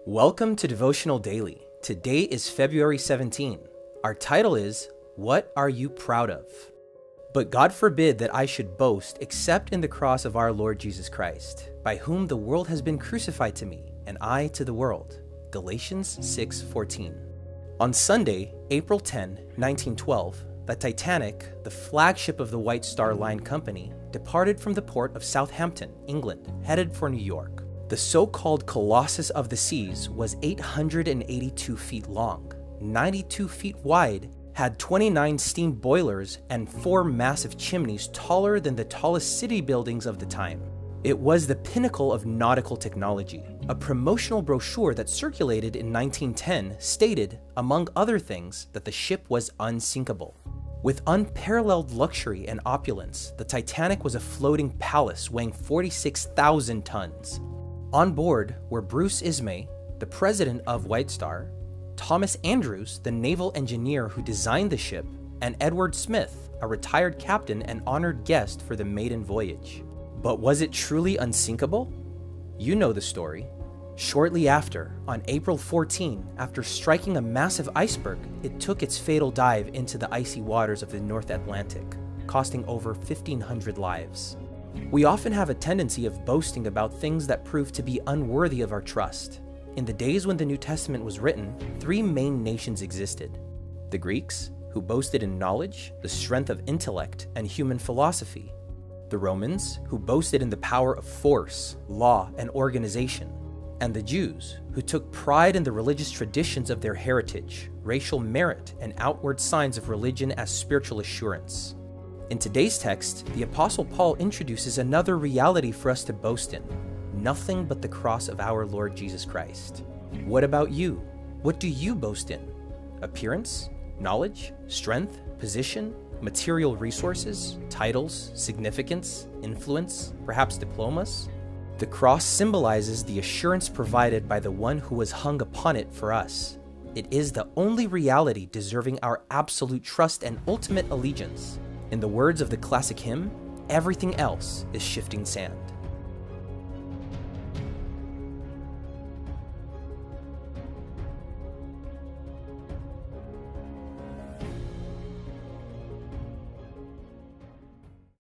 Welcome to Devotional Daily. Today is February 17. Our title is, What Are You Proud of? But God forbid that I should boast except in the cross of our Lord Jesus Christ, by whom the world has been crucified to me, and I to the world. Galatians 6:14. On Sunday, April 10, 1912, the Titanic, the flagship of the White Star Line Company, departed from the port of Southampton, England, headed for New York. The so-called Colossus of the Seas was 882 feet long, 92 feet wide, had 29 steam boilers, and 4 massive chimneys taller than the tallest city buildings of the time. It was the pinnacle of nautical technology. A promotional brochure that circulated in 1910 stated, among other things, that the ship was unsinkable. With unparalleled luxury and opulence, the Titanic was a floating palace weighing 46,000 tons. On board were Bruce Ismay, the president of White Star, Thomas Andrews, the naval engineer who designed the ship, and Edward Smith, a retired captain and honored guest for the maiden voyage. But was it truly unsinkable? You know the story. Shortly after, on April 14, after striking a massive iceberg, it took its fatal dive into the icy waters of the North Atlantic, costing over 1,500 lives. We often have a tendency of boasting about things that prove to be unworthy of our trust. In the days when the New Testament was written, 3 main nations existed. The Greeks, who boasted in knowledge, the strength of intellect, and human philosophy. The Romans, who boasted in the power of force, law, and organization. And the Jews, who took pride in the religious traditions of their heritage, racial merit, and outward signs of religion as spiritual assurance. In today's text, the Apostle Paul introduces another reality for us to boast in: nothing but the cross of our Lord Jesus Christ. What about you? What do you boast in? Appearance? Knowledge? Strength? Position? Material resources? Titles? Significance? Influence? Perhaps diplomas? The cross symbolizes the assurance provided by the one who was hung upon it for us. It is the only reality deserving our absolute trust and ultimate allegiance. In the words of the classic hymn, everything else is shifting sand.